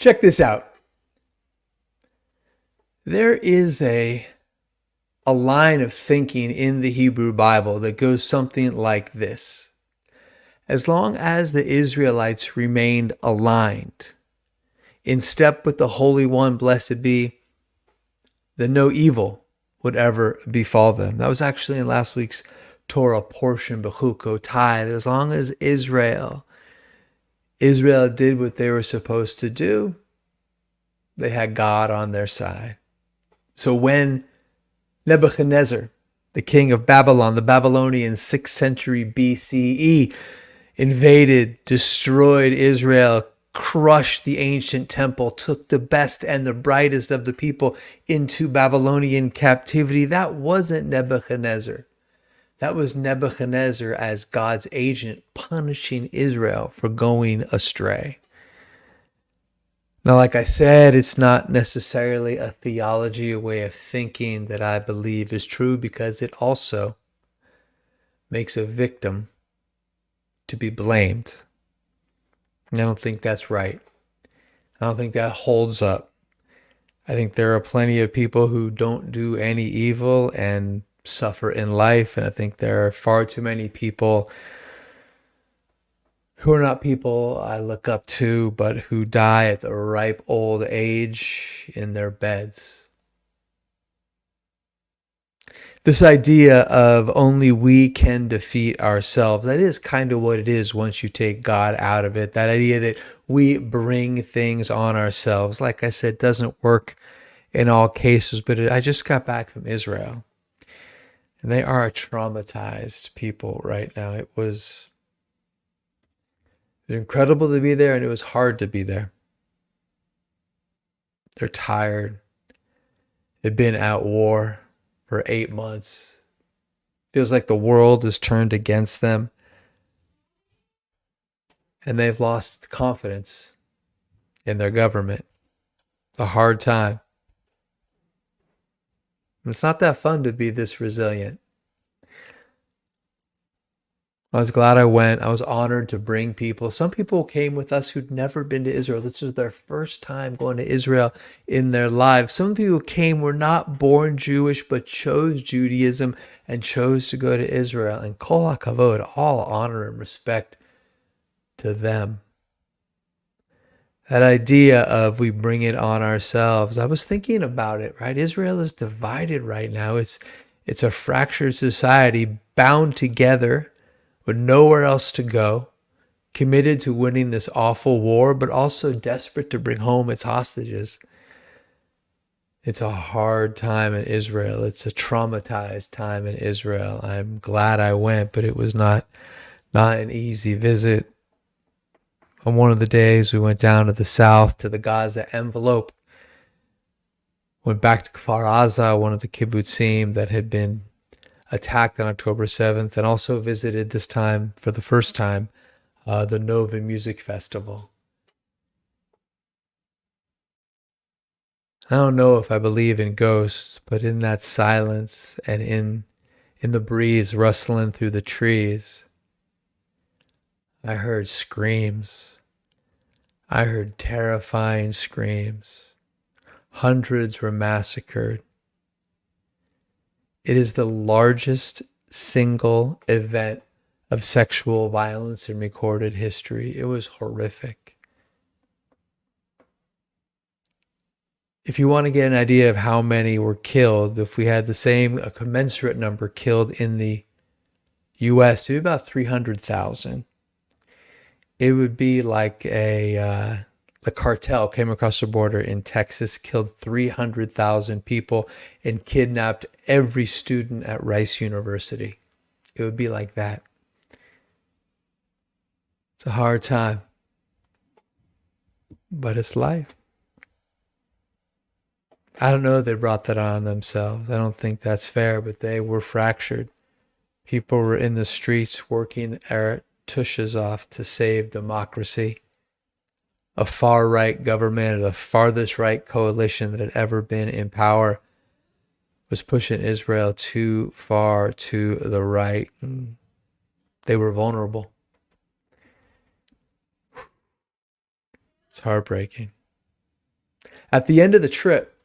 Check this out. There is a line of thinking in the Hebrew Bible that goes something like this. As long as the Israelites remained aligned, in step with the Holy One, blessed be, then no evil would ever befall them. That was actually in last week's Torah portion, Bechuko tithe. As long as Israel did what they were supposed to do, they had God on their side. So when Nebuchadnezzar, the king of Babylon, the Babylonians, 6th century BCE, invaded, destroyed Israel, crushed the ancient temple, took the best and the brightest of the people into Babylonian captivity, that wasn't Nebuchadnezzar. That was Nebuchadnezzar as God's agent punishing Israel for going astray. Now, like I said, it's not necessarily a theology, a way of thinking that I believe is true, because it also makes a victim to be blamed. And I don't think that's right. I don't think that holds up. I think there are plenty of people who don't do any evil and suffer in life. And I think there are far too many people who are not people I look up to, but who die at the ripe old age in their beds. This idea of only we can defeat ourselves, that is kind of what it is once you take God out of it. That idea that we bring things on ourselves, like I said, doesn't work in all cases. But I just got back from Israel, and they are a traumatized people right now. It was incredible to be there, and it was hard to be there. They're tired. They've been at war for 8 months. Feels like the world is turned against them. And they've lost confidence in their government. It's a hard time. And it's not that fun to be this resilient. I was glad I went. I was honored to bring people. Some people came with us who'd never been to Israel. This was their first time going to Israel in their lives. Some people who came were not born Jewish, but chose Judaism and chose to go to Israel. And kol hakavod, all honor and respect to them. That idea of we bring it on ourselves. I was thinking about it, right? Israel is divided right now. It's a fractured society bound together with nowhere else to go, committed to winning this awful war, but also desperate to bring home its hostages. It's a hard time in Israel. It's a traumatized time in Israel. I'm glad I went, but it was not an easy visit. On one of the days, we went down to the south, to the Gaza envelope. Went back to Kfar Aza, one of the kibbutzim that had been attacked on October 7th, and also visited this time, for the first time, the Nova Music Festival. I don't know if I believe in ghosts, but in that silence and in the breeze rustling through the trees, I heard screams. I heard terrifying screams. Hundreds were massacred. It is the largest single event of sexual violence in recorded history. It was horrific. If you want to get an idea of how many were killed, if we had a commensurate number killed in the U.S., it would be about 300,000. It would be like the cartel came across the border in Texas, killed 300,000 people, and kidnapped every student at Rice University. It would be like that. It's a hard time, but it's life. I don't know if they brought that on themselves. I don't think that's fair, but they were fractured. People were in the streets working their tushes off to save democracy. A far-right government, the farthest right coalition that had ever been in power, was pushing Israel too far to the right. They were vulnerable. It's heartbreaking. At the end of the trip,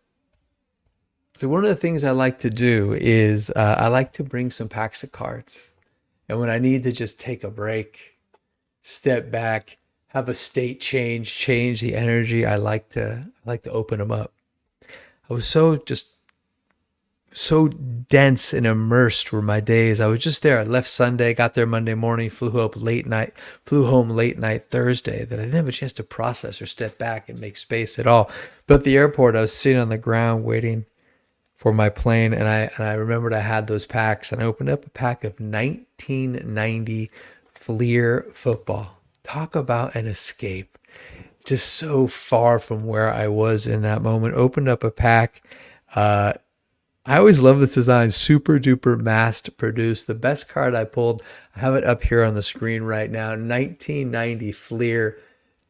so one of the things I like to do is I like to bring some packs of cards. And when I need to just take a break, step back, have a state change the energy, I like to open them up. I was so dense and immersed were my days. I was just there. I left Sunday, got there Monday morning, flew home late night Thursday, that I didn't have a chance to process or step back and make space at all. But at the airport, I was sitting on the ground waiting for my plane, and I remembered I had those packs, and I opened up a pack of 1990 Fleer football. Talk about an escape. Just so far from where I was in that moment. Opened up a pack. I always love this design, super duper mass produced. The best card I pulled, I have it up here on the screen right now, 1990 Fleer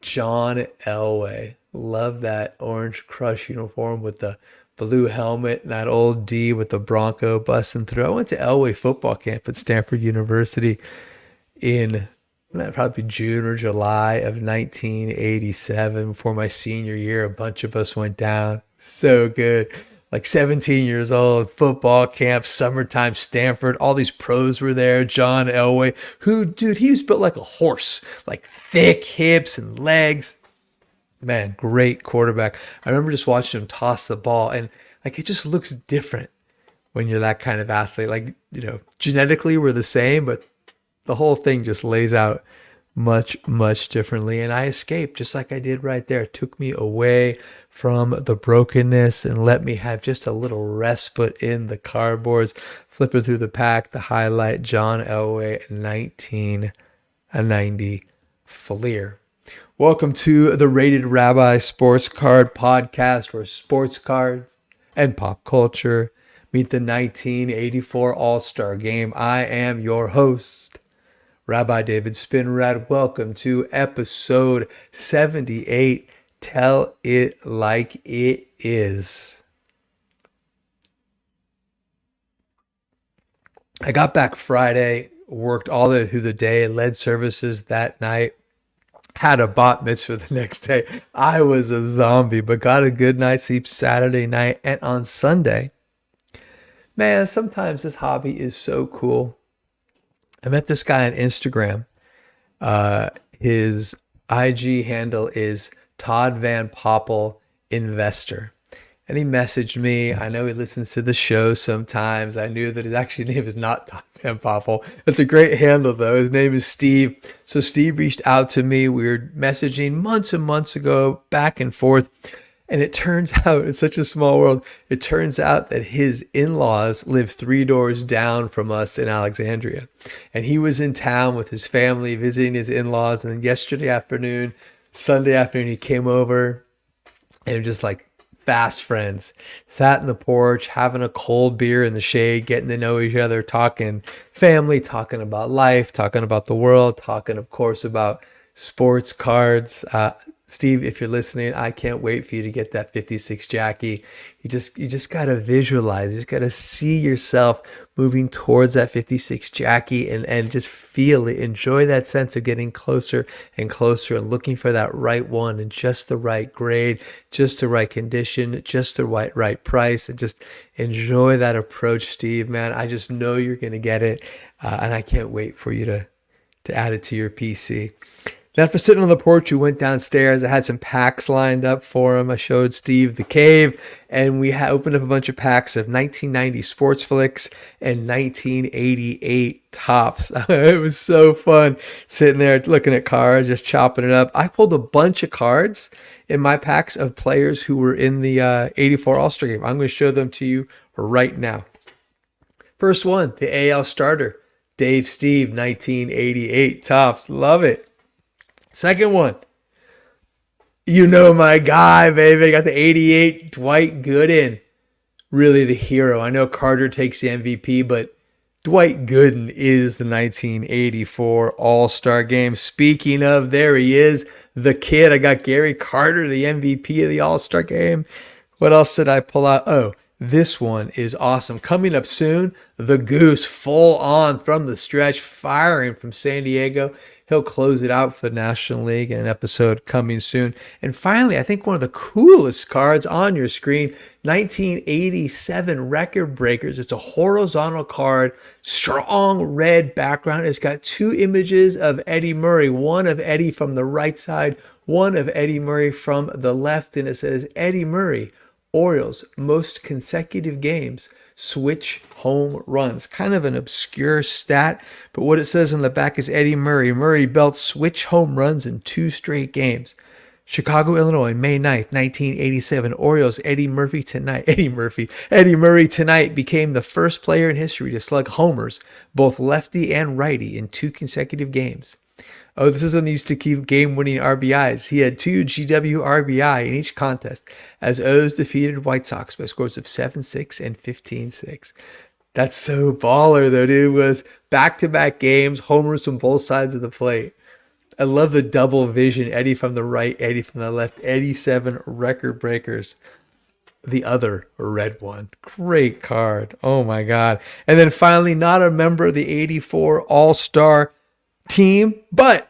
John Elway. Love that orange crush uniform with the blue helmet and that old D with the Bronco busting through. I went to Elway football camp at Stanford University in probably June or July of 1987 for my senior year. A bunch of us went down. So good. Like 17 years old, football camp, summertime, Stanford, all these pros were there. John Elway, who, dude, he was built like a horse, like thick hips and legs. Man, great quarterback. I remember just watching him toss the ball, and like it just looks different when you're that kind of athlete. Like, you know, genetically we're the same, but the whole thing just lays out much differently. And I escaped just like I did right there. It took me away from the brokenness and let me have just a little respite in the cardboards. Flipping through the pack, the highlight, John Elway, 1990 Fleer. Welcome to the Rated Rabbi Sports Card Podcast, where sports cards and pop culture meet the 1984 All-Star Game. I am your host, Rabbi David Spinrad. Welcome to episode 78. Tell it like it is. I got back Friday, worked all the way through the day, led services that night, had a bat mitzvah the next day. I was a zombie, but got a good night's sleep Saturday night. And on Sunday, man, sometimes this hobby is so cool. I met this guy on Instagram. His IG handle is Todd Van Poppel Investor. And he messaged me. I know he listens to the show sometimes. I knew that his actual name is not Todd Van Poppel. That's a great handle, though. His name is Steve. So Steve reached out to me. We were messaging months and months ago, back and forth. And it turns out, it's such a small world, it turns out that his in-laws live 3 doors down from us in Alexandria. And he was in town with his family visiting his in-laws. And then Sunday afternoon, he came over and just like fast friends, sat in the porch, having a cold beer in the shade, getting to know each other, talking family, talking about life, talking about the world, talking, of course, about sports cards. Steve, if you're listening, I can't wait for you to get that 56 Jackie. You just got to visualize. You just got to see yourself moving towards that 56 Jackie and just feel it. Enjoy that sense of getting closer and closer and looking for that right one and just the right grade, just the right condition, just the right price, and just enjoy that approach, Steve, man. I just know you're going to get it, and I can't wait for you to add it to your PC. After sitting on the porch, we went downstairs. I had some packs lined up for him. I showed Steve the cave, and we opened up a bunch of packs of 1990 sports flicks and 1988 tops. It was so fun sitting there looking at cards, just chopping it up. I pulled a bunch of cards in my packs of players who were in the 84 All-Star game. I'm going to show them to you right now. First one, the AL starter, Dave Steve, 1988 tops. Love it. Second one, you know my guy, baby. I got the 88 Dwight Gooden. Really the hero. I know Carter takes the MVP, but Dwight Gooden is the 1984 All-Star Game. Speaking of, there he is, the kid. I got Gary Carter, the MVP of the All-Star Game. What else did I pull out? Oh, this one is awesome. Coming up soon, the Goose, full on from the stretch, firing from San Diego. he'll close it out for the National League in an episode coming soon. And finally, I think one of the coolest cards on your screen, 1987 Record Breakers. It's a horizontal card, strong red background. It's got two images of Eddie Murray, one of Eddie from the right side, one of Eddie Murray from the left. And it says, Eddie Murray, Orioles, most consecutive games, switch home runs. Kind of an obscure stat, but what it says on the back is Eddie Murray. Murray belts switch home runs in 2 straight games. Chicago, Illinois, May 9th, 1987. Orioles, Eddie Murray tonight became the first player in history to slug homers, both lefty and righty, in 2 consecutive games. Oh, this is when they used to keep game-winning RBIs. He had 2 GW RBI in each contest as O's defeated White Sox by scores of 7-6 and 15-6. That's so baller, though, dude. It was back-to-back games, homers from both sides of the plate. I love the double vision. Eddie from the right, Eddie from the left. 87 Record Breakers. The other red one. Great card. Oh, my God. And then finally, not a member of the 84 All-Star team, but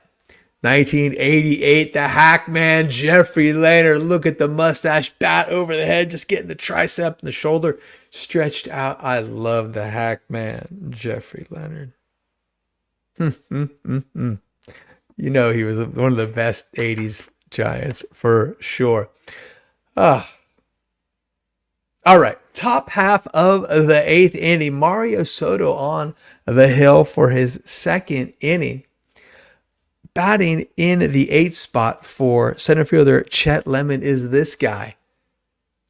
1988, the Hackman, Jeffrey Leonard. Look at the mustache, bat over the head, just getting the tricep and the shoulder stretched out. I love the Hackman, Jeffrey Leonard. You know he was one of the best 80s Giants for sure. All right, top half of the 8th inning. Mario Soto on the hill for his 2nd inning. Batting in the 8th spot for center fielder Chet Lemon is this guy,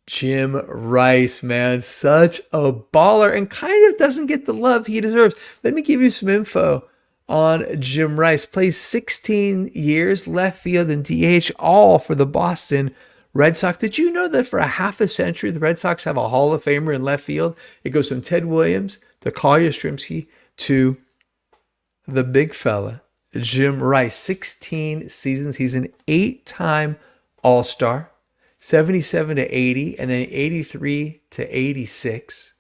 Jim Rice, man. Such a baller and kind of doesn't get the love he deserves. Let me give you some info on Jim Rice. Plays 16 years, left field and DH, all for the Boston Red Sox. Did you know that for a half a century, the Red Sox have a Hall of Famer in left field? It goes from Ted Williams to Carl Yastrzemski to the big fella, Jim Rice. 16 seasons. He's an 8-time All-Star, 77 to 80, and then 83 to 86.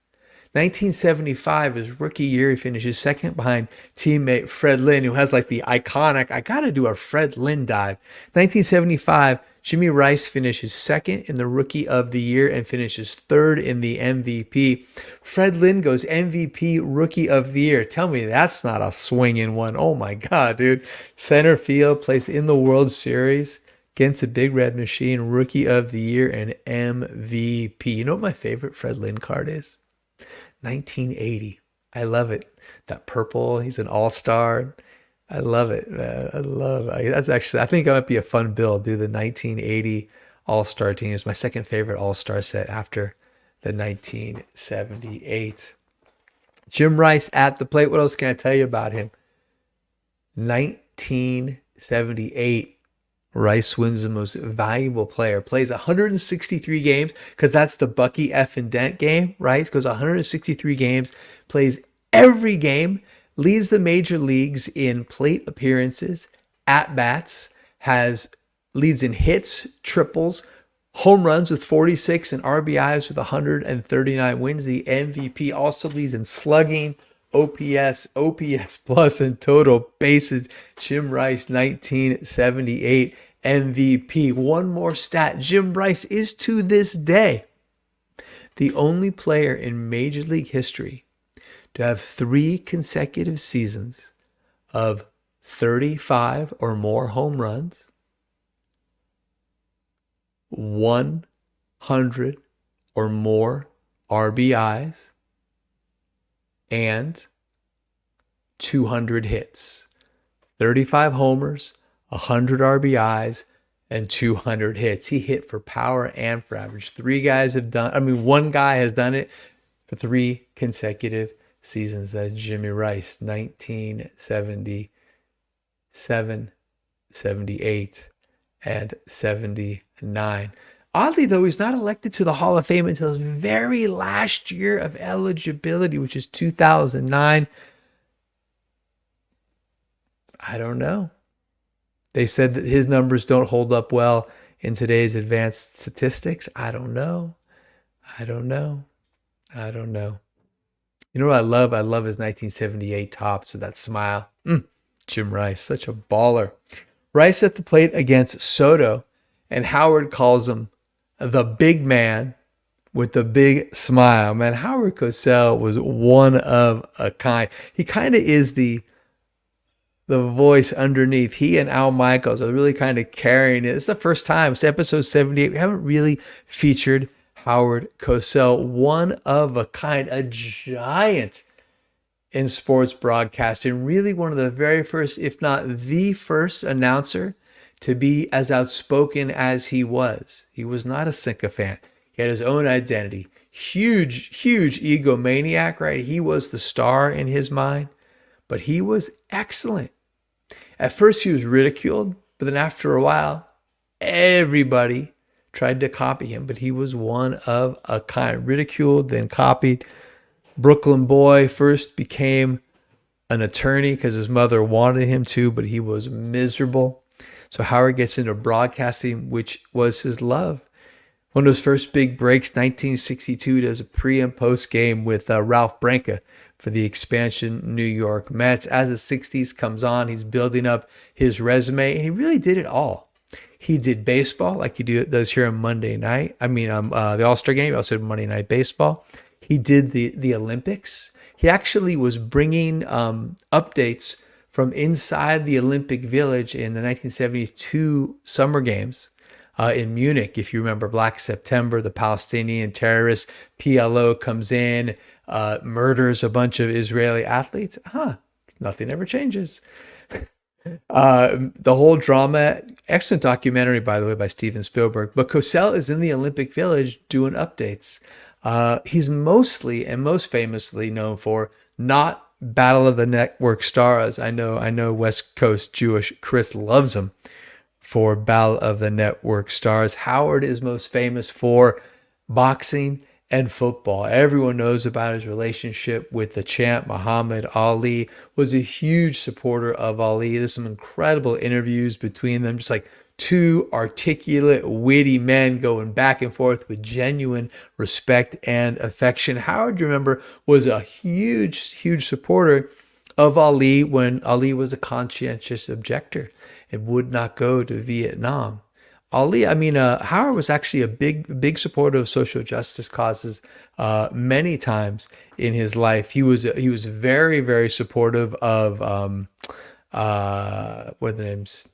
1975, his rookie year, he finishes 2nd behind teammate Fred Lynn, who has like the iconic, I got to do a Fred Lynn dive. 1975, Jimmy Rice finishes 2nd in the Rookie of the Year and finishes 3rd in the MVP. Fred Lynn goes MVP Rookie of the Year. Tell me that's not a swinging one. Oh my God, dude. Center field, plays in the World Series against the Big Red Machine, Rookie of the Year and MVP. You know what my favorite Fred Lynn card is? 1980. I love it. That purple, he's an all-star. I love it. That's actually, I think it might be a fun build. Do the 1980 All-Star team. It's my 2nd favorite All-Star set after the 1978. Jim Rice at the plate. What else can I tell you about him? 1978. Rice wins the most valuable player. Plays 163 games because that's the Bucky F and Dent game, right? Goes 163 games. Plays every game. Leads the major leagues in plate appearances, at-bats, leads in hits, triples, home runs with 46, and RBIs with 139, wins the MVP, also leads in slugging, OPS plus, and total bases. Jim Rice, 1978 MVP. One more stat. Jim Rice is to this day the only player in Major League history to have 3 consecutive seasons of 35 or more home runs, 100 or more RBIs, and 200 hits. 35 homers, 100 RBIs, and 200 hits. He hit for power and for average. One guy has done it for 3 consecutive seasons. That's Jimmy Rice, 1977, 78, and 79. Oddly, though, he's not elected to the Hall of Fame until his very last year of eligibility, which is 2009. I don't know. They said that his numbers don't hold up well in today's advanced statistics. I don't know. You know what I love? I love his 1978 top. So that smile. Jim Rice, such a baller. Rice at the plate against Soto, and Howard calls him the big man with the big smile. Man, Howard Cosell was one of a kind. He kind of is the voice underneath. He and Al Michaels are really kind of carrying it. It's the first time. It's episode 78. We haven't really featured Howard Cosell. One of a kind, a giant in sports broadcasting. Really one of the very first, if not the first announcer to be as outspoken as he was. He was not a sycophant. He had his own identity. Huge egomaniac, right? He was the star in his mind, but he was excellent. At first he was ridiculed, but then after a while, everybody tried to copy him, but he was one of a kind. Ridiculed, then copied. Brooklyn boy, first became an attorney because his mother wanted him to, but he was miserable. So Howard gets into broadcasting, which was his love. One of his first big breaks, 1962, does a pre and post game with Ralph Branca for the expansion New York Mets. As the 60s comes on, he's building up his resume, and he really did it all. He did baseball like he does here on Monday night. The All-Star game. He also did Monday Night Baseball. He did the Olympics. He actually was bringing updates from inside the Olympic Village in the 1972 Summer Games in Munich. If you remember Black September, the Palestinian terrorists, PLO comes in, murders a bunch of Israeli athletes. Nothing ever changes. The whole drama, excellent documentary, by the way, by Steven Spielberg. But Cosell is in the Olympic Village doing updates. He's mostly and most famously known for not Battle of the Network Stars. I know West Coast Jewish Chris loves him for Battle of the Network Stars. Howard is most famous for boxing and football. Everyone knows about his relationship with the champ Muhammad Ali. Was a huge supporter of Ali. There's some incredible interviews between them, just like two articulate, witty men going back and forth with genuine respect and affection. Howard, you remember, was a huge supporter of Ali when Ali was a conscientious objector and would not go to Vietnam. Howard was actually a big supporter of social justice causes many times in his life. He was very supportive of what are the names?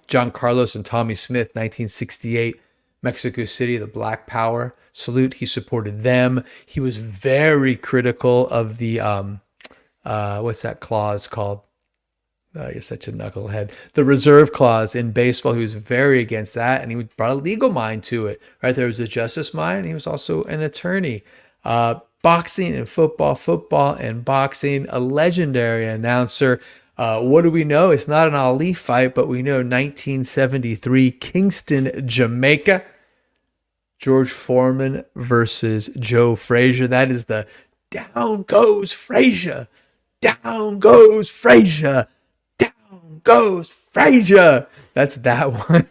John Carlos and Tommy Smith, 1968, Mexico City, the Black Power salute. He supported them. He was very critical of the what's that clause called? You're such a knucklehead. The reserve clause in baseball. He was very against that, and he brought a legal mind to it. Right, there was a justice mind, and he was also an attorney. Boxing and football and boxing. A legendary announcer. What do we know? It's not an Ali fight, but we know 1973, Kingston, Jamaica. George Foreman versus Joe Frazier. That is the down goes Frazier. Down goes Frazier. Down goes Frazier. That's that one.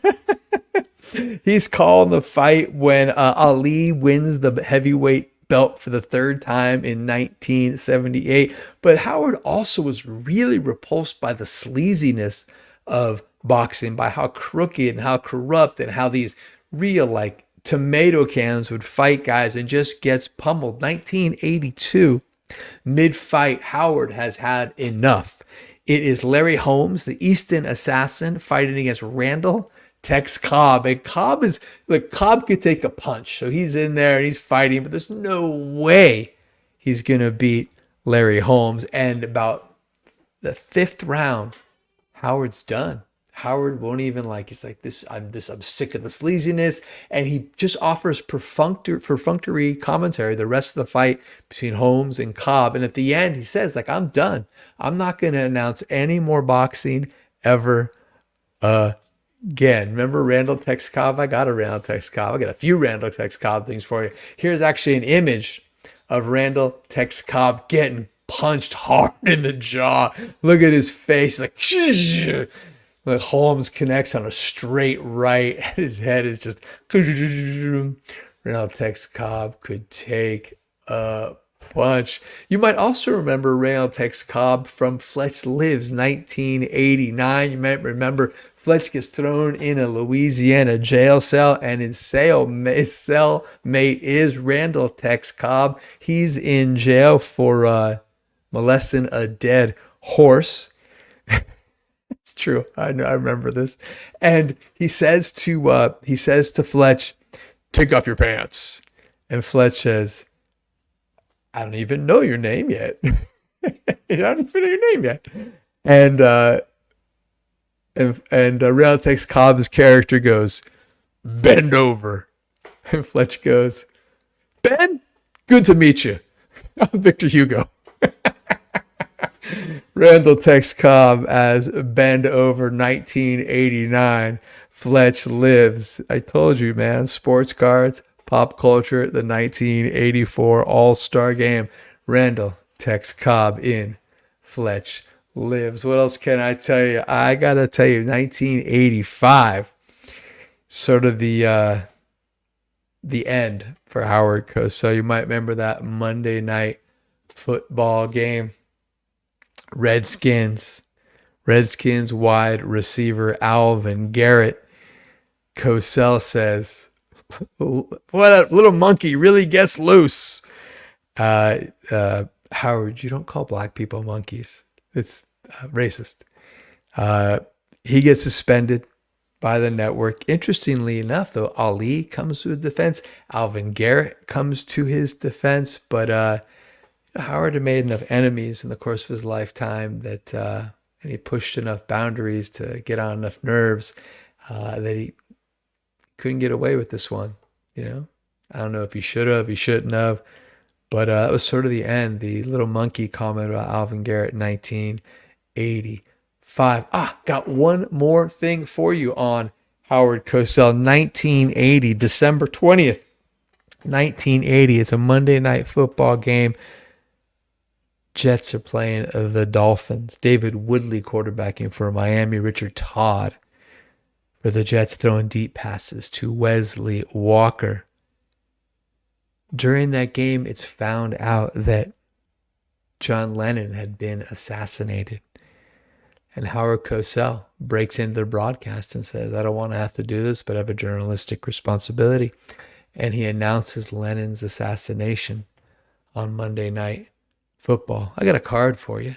He's calling the fight when Ali wins the heavyweight belt for the third time in 1978. But Howard also was really repulsed by the sleaziness of boxing, by how crooked and how corrupt and how these real like tomato cans would fight guys and just gets pummeled. 1982, mid-fight, Howard has had enough. It is Larry Holmes, the Easton assassin, fighting against Randall Tex Cobb. And Cobb could take a punch. So he's in there and he's fighting, but there's no way he's going to beat Larry Holmes. And about the fifth round, Howard's done. Howard won't even he's like I'm sick of the sleaziness. And he just offers perfunctory commentary the rest of the fight between Holmes and Cobb. And at the end, he says, I'm done. I'm not going to announce any more boxing ever again. Remember Randall Tex Cobb? I got a Randall Tex Cobb. I got a few Randall Tex Cobb things for you. Here's actually an image of Randall Tex Cobb getting punched hard in the jaw. Look at his face. Holmes connects on a straight right. His head is just... Randall Tex Cobb could take a bunch. You might also remember Randall Tex Cobb from Fletch Lives 1989. You might remember Fletch gets thrown in a Louisiana jail cell, and his cellmate is Randall Tex Cobb. He's in jail for molesting a dead horse. It's true. I know. I remember this. And he says to Fletch, "Take off your pants." And Fletch says, "I don't even know your name yet." I don't even know your name yet. And Randall Tex Cobb's character goes, "Bend over." And Fletch goes, "Ben, good to meet you. I'm Victor Hugo." Randall Tex Cobb as Bend Over 1989. Fletch Lives. I told you, man. Sports cards, pop culture, the 1984 All-Star game. Randall Tex Cobb in Fletch Lives. What else can I tell you? I got to tell you, 1985, sort of the end for Howard Cosell. You might remember that Monday night football game. Redskins wide receiver Alvin Garrett. Cosell says, "What a little monkey really gets loose." Howard, you don't call black people monkeys. It's racist. He gets suspended by the network. Interestingly enough, though, Ali comes to his defense. Alvin Garrett comes to his defense. But Howard had made enough enemies in the course of his lifetime that, and he pushed enough boundaries to get on enough nerves that he couldn't get away with this one. You know, I don't know if he should have, he shouldn't have, but it was sort of the end. The little monkey comment about Alvin Garrett, 1985. Got one more thing for you on Howard Cosell. 1980, December 20th, 1980. It's a Monday night football game. Jets are playing the Dolphins. David Woodley quarterbacking for Miami. Richard Todd for the Jets, throwing deep passes to Wesley Walker. During that game, it's found out that John Lennon had been assassinated. And Howard Cosell breaks into the broadcast and says, "I don't want to have to do this, but I have a journalistic responsibility." And he announces Lennon's assassination on Monday night football. I got a card for you.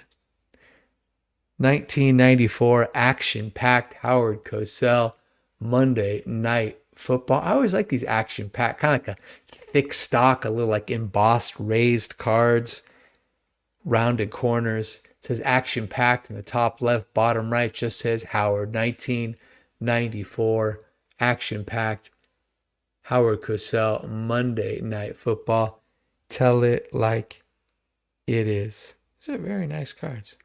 1994 action-packed Howard Cosell Monday night football. I always like these action-packed, kind of like a thick stock, a little like embossed raised cards, rounded corners. It says action-packed in the top left, bottom right just says Howard. 1994 action-packed Howard Cosell Monday night football. Tell it like it is. These are very nice cards.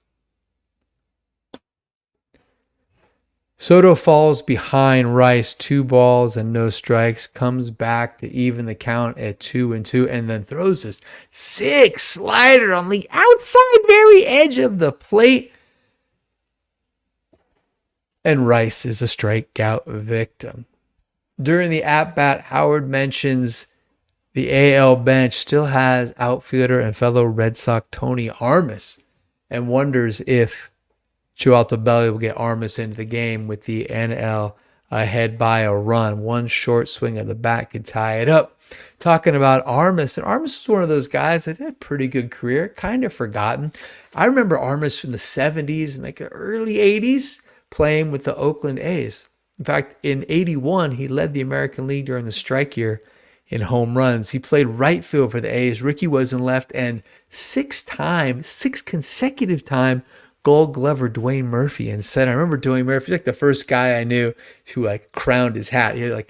Soto falls behind Rice, 2 balls and no strikes, comes back to even the count at 2-2, and then throws this sick slider on the outside very edge of the plate. And Rice is a strikeout victim. During the at-bat, Howard mentions the AL bench still has outfielder and fellow Red Sox Tony Armas, and wonders if Joe Altobelli will get Armas into the game with the NL ahead by a run. One short swing of the bat could tie it up. Talking about Armas, and Armas is one of those guys that had a pretty good career, kind of forgotten. I remember Armas from the 70s and like the early 80s playing with the Oakland A's. In fact, in 81, he led the American League during the strike year in home runs. He played right field for the A's. Ricky was in left, and 6 consecutive time Gold Glover Dwayne Murphy in center. I remember Dwayne Murphy, like the first guy I knew who like crowned his hat. He had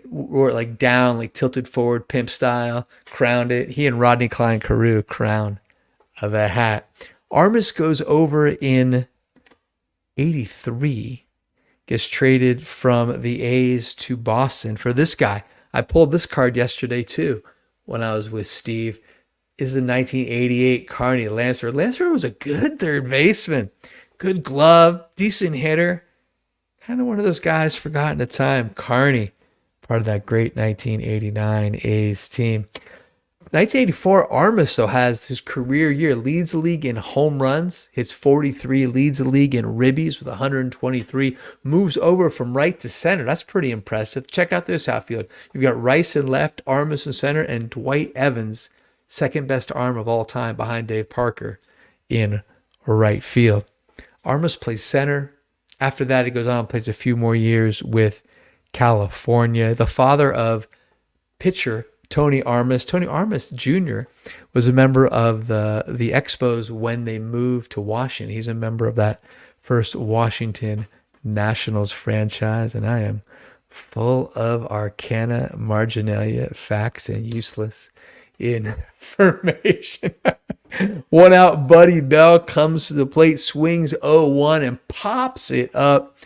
wore it like down, like tilted forward, pimp style, crowned it. He and Rodney Cline Carew crown of a hat. Armas goes over in 83, gets traded from the A's to Boston for this guy. I pulled this card yesterday too when I was with Steve. This is the 1988 Carney Lansford. Lansford was a good third baseman. Good glove, decent hitter. Kind of one of those guys forgotten at time. Carney, part of that great 1989 A's team. 1984, Armas, though, has his career year, leads the league in home runs, hits 43, leads the league in ribbies with 123, moves over from right to center. That's pretty impressive. Check out this outfield. You've got Rice in left, Armas in center, and Dwight Evans, second best arm of all time behind Dave Parker, in right field. Armas plays center. After that, he goes on and plays a few more years with California. The father of pitcher Tony Armas. Tony Armas Jr. was a member of the Expos when they moved to Washington. He's a member of that first Washington Nationals franchise, and I am full of arcana, marginalia, facts, and useless information. One out, Buddy Bell comes to the plate, swings 0-1, and pops it up.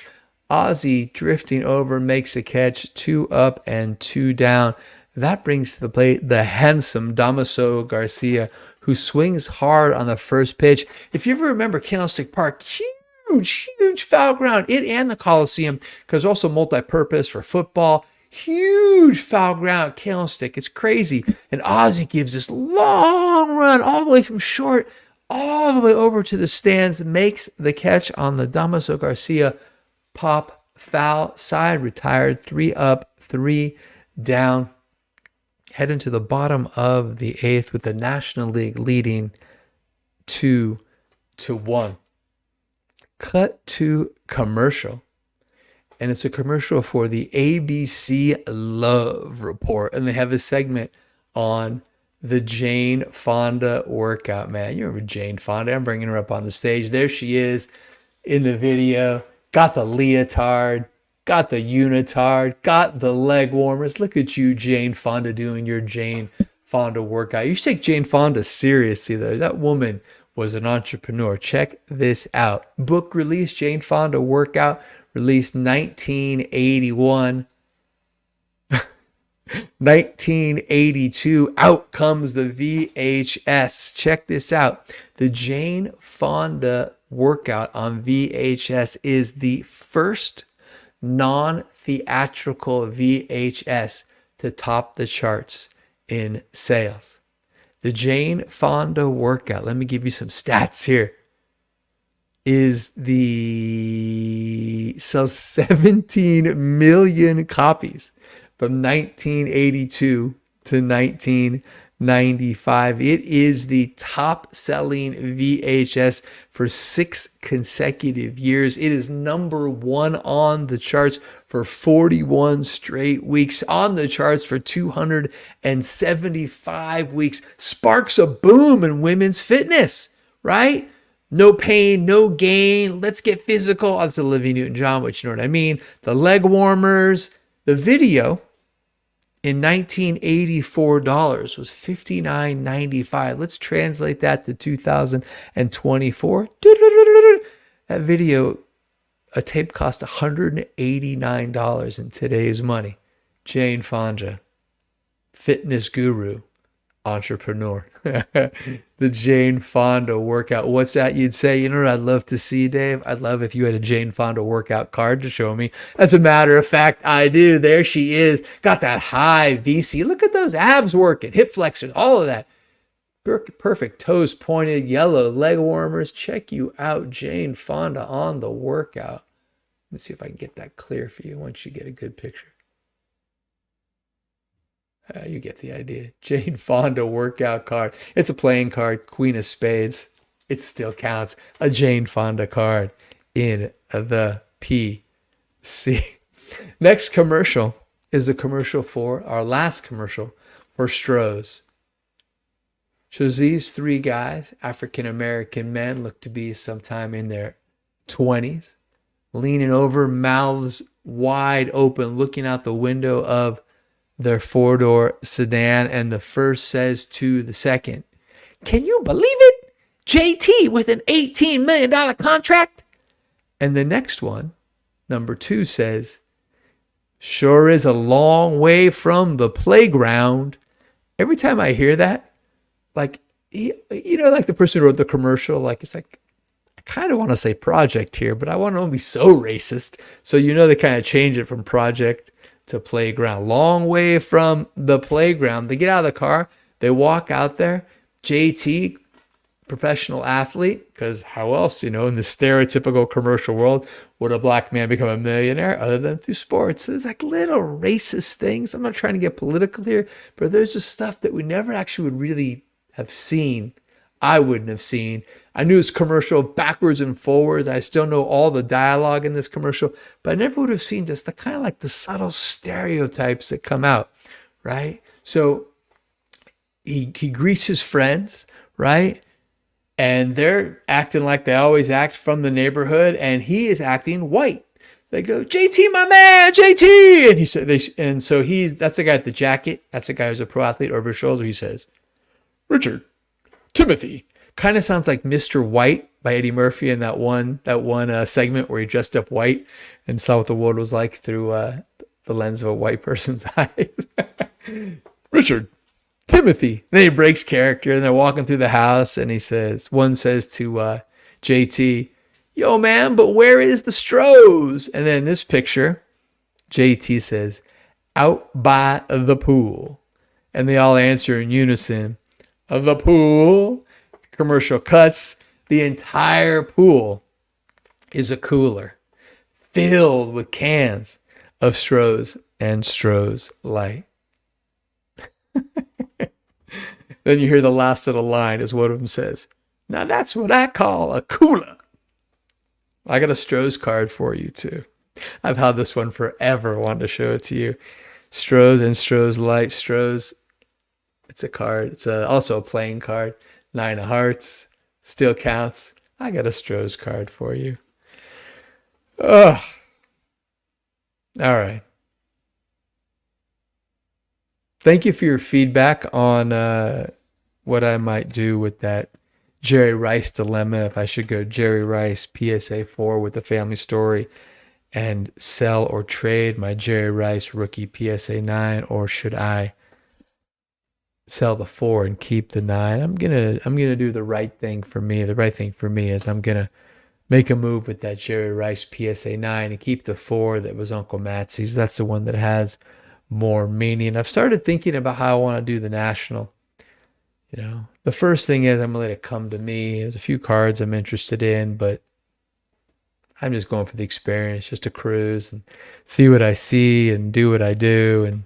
Ozzie drifting over, makes a catch, 2 up and 2 down. That brings to the plate the handsome Damaso Garcia, who swings hard on the first pitch. If you ever remember Candlestick Park, huge foul ground. It and the Coliseum, because also multi-purpose for football. Huge foul ground, Candlestick. It's crazy. And Ozzie gives this long run all the way from short, all the way over to the stands, makes the catch on the Damaso Garcia pop foul, side retired, 3 up, 3 down. Heading to the bottom of the 8th with the National League leading 2-1. Cut to commercial. And it's a commercial for the ABC Love Report. And they have a segment on the Jane Fonda Workout. Man, you remember Jane Fonda. I'm bringing her up on the stage. There she is in the video. Got the leotard. Got the unitard, got the leg warmers. Look at you, Jane Fonda, doing your Jane Fonda workout. You should take Jane Fonda seriously, though. That woman was an entrepreneur. Check this out. Book release, Jane Fonda Workout, released 1981. 1982, out comes the VHS. Check this out. The Jane Fonda Workout on VHS is the first non-theatrical VHS to top the charts in sales. The Jane Fonda Workout, let me give you some stats here, sells 17 million copies from 1982 to 1995. It is the top-selling VHS for 6 consecutive years. It is number 1 on the charts for 41 straight weeks, on the charts for 275 weeks. Sparks a boom in women's fitness, right? No pain, no gain. Let's get physical. That's Olivia Newton-John, which you know what I mean. The leg warmers. The video in $1984 was $59.95. Let's translate that to 2024. That video, a tape cost $189 in today's money. Jane Fonda, fitness guru, entrepreneur. The Jane Fonda Workout. What's that you'd say? You know what I'd love to see, Dave? I'd love if you had a Jane Fonda Workout card to show me. As a matter of fact, I do. There she is. Got that high VC. Look at those abs working. Hip flexors. All of that. Perfect. Toes pointed. Yellow leg warmers. Check you out. Jane Fonda on the workout. Let me see if I can get that clear for you once you get a good picture. You get the idea. Jane Fonda Workout card. It's a playing card. Queen of Spades. It still counts. A Jane Fonda card in the PC. Next commercial is the commercial for our last commercial for Stroh's. Shows these 3 guys, African-American men, look to be sometime in their 20s, leaning over, mouths wide open, looking out the window of their 4-door sedan, and the first says to the second, "Can you believe it? JT with an $18 million contract?" And the next one, number 2, says, "Sure is a long way from the playground." Every time I hear that, like, you know, like the person who wrote the commercial, like, it's like, I kind of want to say project here, but I want to be so racist. So, you know, they kind of change it from project to playground. Long way from the playground. They get out of the car. They walk out there, JT, professional athlete, because how else, in the stereotypical commercial world, would a black man become a millionaire other than through sports? So there's like little racist things. I'm not trying to get political here, but there's just stuff that we never actually would really have seen. I wouldn't have seen. I knew his commercial backwards and forwards. I still know all the dialogue in this commercial, but I never would have seen just the kind of like the subtle stereotypes that come out, right? So he greets his friends, right? And they're acting like they always act from the neighborhood, and he is acting white. They go, JT, my man, JT. And he said, that's the guy with the jacket. That's the guy who's a pro athlete. Over his shoulder, he says, Richard, Timothy. Kind of sounds like Mr. White by Eddie Murphy in that one segment where he dressed up white and saw what the world was like through the lens of a white person's eyes. Richard, Timothy. Then he breaks character, and they're walking through the house, and one says to JT, yo, man, but where is the Strohs? And then in this picture, JT says, out by the pool. And they all answer in unison, the pool. Commercial cuts. The entire pool is a cooler filled with cans of Stroh's and Stroh's Light. Then you hear the last little line is one of them says, now that's what I call a cooler. I got a Stroh's card for you too. I've had this one forever, wanted to show it to you. Stroh's and Stroh's Light. Stroh's, it's a card. It's also a playing card. 9 of hearts. Still counts. I got a Stroh's card for you. Ugh. All right. Thank you for your feedback on what I might do with that Jerry Rice dilemma. If I should go Jerry Rice PSA 4 with the family story and sell or trade my Jerry Rice rookie PSA 9, or should I sell the 4 and keep the 9? I'm gonna do the right thing for me. The right thing for me is I'm gonna make a move with that Jerry Rice PSA 9 and keep the 4 that was Uncle Matsy's. That's the one that has more meaning. I've started thinking about how I want to do the national. The first thing is I'm gonna let it come to me. There's a few cards I'm interested in, but I'm just going for the experience, just to cruise and see what I see and do what I do, and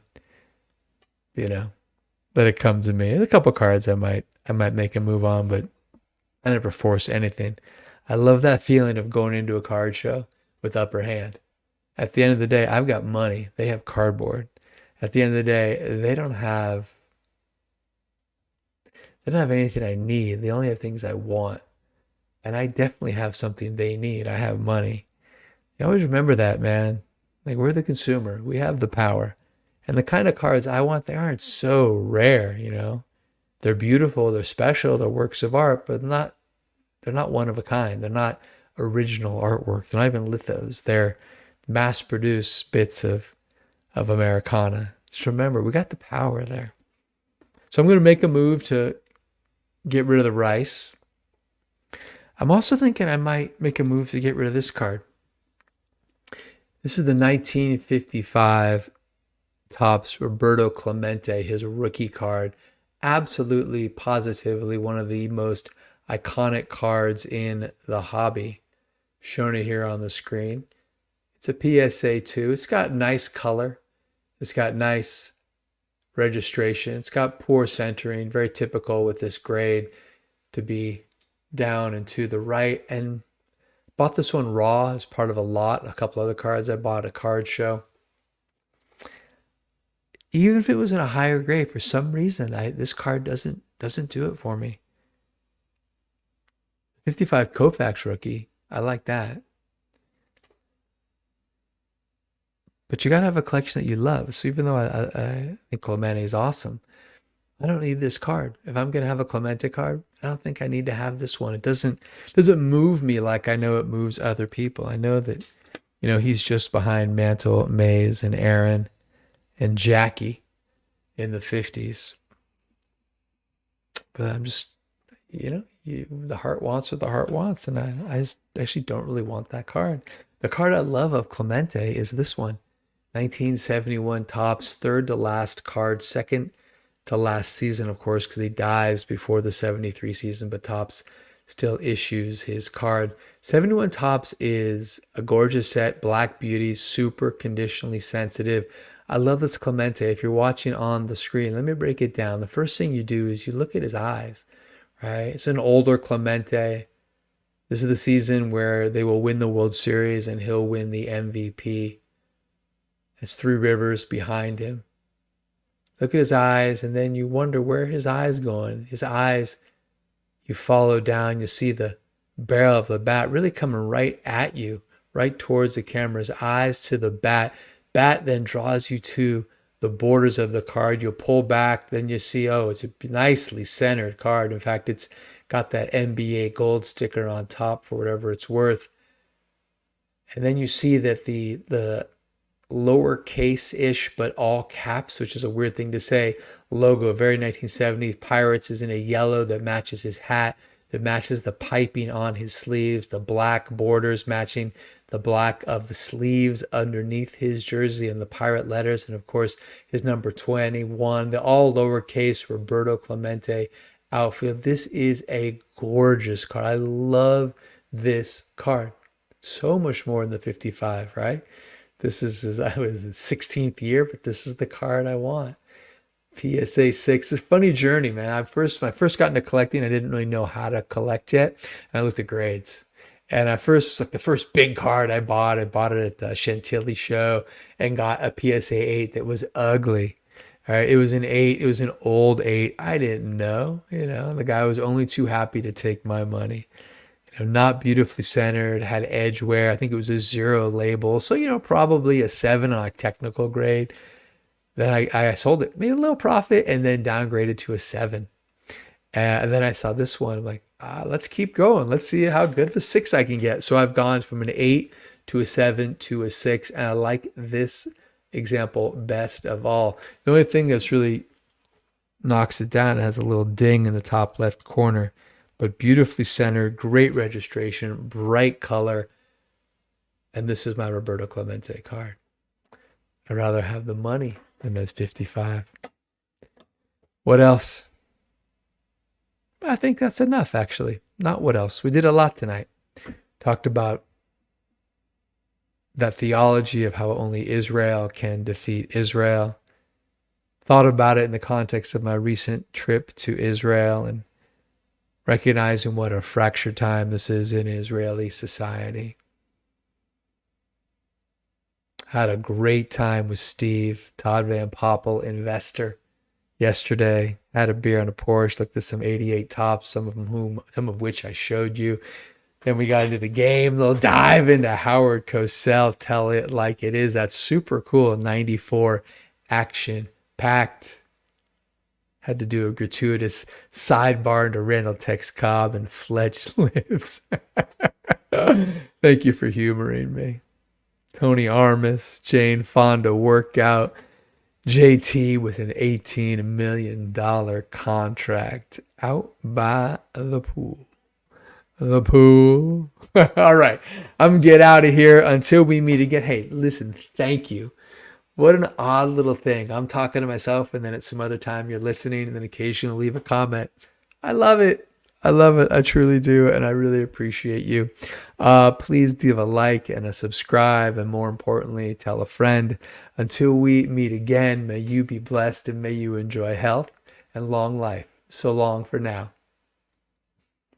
let it come to me. There's a couple cards I might make a move on, but I never force anything. I love that feeling of going into a card show with upper hand. At the end of the day, I've got money. They have cardboard. At the end of the day, they don't have anything I need. They only have things I want. And I definitely have something they need. I have money. You always remember that, man. Like, we're the consumer. We have the power. And the kind of cards I want, they aren't so rare, They're beautiful, they're special, they're works of art, but they're not one of a kind. They're not original artwork. They're not even lithos. They're mass-produced bits of Americana. Just remember, we got the power there. So I'm going to make a move to get rid of the Rice. I'm also thinking I might make a move to get rid of this card. This is the 1955 Topps Roberto Clemente, his rookie card. Absolutely, positively one of the most iconic cards in the hobby. Shown it here on the screen. It's a PSA 2. It's got nice color. It's got nice registration. It's got poor centering, very typical with this grade to be down and to the right. And bought this one raw as part of a lot. A couple other cards I bought at a card show. Even if it was in a higher grade, for some reason, this card doesn't do it for me. 55 Koufax rookie, I like that. But you gotta have a collection that you love. So even though I think Clemente is awesome, I don't need this card. If I'm gonna have a Clemente card, I don't think I need to have this one. It doesn't move me like I know it moves other people. I know that, he's just behind Mantle, Mays, and Aaron, and Jackie in the 50s. But I'm just, the heart wants what the heart wants. And I actually don't really want that card. The card I love of Clemente is this one. 1971 Topps, third to last card, second to last season, of course, because he dies before the 73 season, but Topps still issues his card. 71 Topps is a gorgeous set, black beauty, super conditionally sensitive. I love this Clemente. If you're watching on the screen, let me break it down. The first thing you do is you look at his eyes, right? It's an older Clemente. This is the season where they will win the World Series and he'll win the MVP. It's Three Rivers behind him. Look at his eyes, and then you wonder where his eyes going. His eyes, you follow down, you see the barrel of the bat really coming right at you, right towards the camera's eyes to the bat. Bat then draws you to the borders of the card. You'll pull back, then you see, oh, it's a nicely centered card. In fact, it's got that NBA gold sticker on top for whatever it's worth. And then you see that the lowercase-ish, but all caps, which is a weird thing to say, logo, very 1970s. Pirates is in a yellow that matches his hat, that matches the piping on his sleeves, the black borders matching the black of the sleeves underneath his jersey and the pirate letters, and of course his number 21, the all lowercase Roberto Clemente outfield. This is a gorgeous card. I love this card so much more than the 55, right? This is, I was the 16th year, but this is the card I want. PSA 6. It's a funny journey, man. When I first got into collecting, I didn't really know how to collect yet. And I looked at grades. And the first big card I bought it at the Chantilly show and got a PSA 8 that was ugly. All right, it was an 8. It was an old 8. I didn't know, the guy was only too happy to take my money. Not beautifully centered, had edge wear. I think it was a 0 label. So, probably a 7 on a technical grade. Then I sold it, made a little profit, and then downgraded to a 7. And then I saw this one. I'm like, let's keep going. Let's see how good of a 6 I can get. So I've gone from an 8 to a 7 to a 6. And I like this example best of all. The only thing that's really knocks it down, it has a little ding in the top left corner. But beautifully centered, great registration, bright color. And this is my Roberto Clemente card. I'd rather have the money than those 55. What else? I think that's enough, actually. Not what else. We did a lot tonight. Talked about that theology of how only Israel can defeat Israel. Thought about it in the context of my recent trip to Israel and recognizing what a fractured time this is in Israeli society. Had a great time with Steve, Todd Van Poppel, investor, yesterday. Had a beer on a porch, looked at some 88 Topps, some of which I showed you. Then we got into the game, little dive into Howard Cosell, tell it like it is. That's super cool. 94 action packed. Had to do a gratuitous sidebar into Randall text Cobb and Fledge lives. Thank you for humoring me. Tony Armas, Jane Fonda Workout, JT with an $18 million contract out by the pool. The pool. All right. I'm going to get out of here until we meet again. Hey, listen, thank you. What an odd little thing. I'm talking to myself, and then at some other time you're listening, and then occasionally leave a comment. I love it. I love it. I truly do, and I really appreciate you. Please give a like and a subscribe, and more importantly, tell a friend. Until we meet again, may you be blessed and may you enjoy health and long life. So long for now.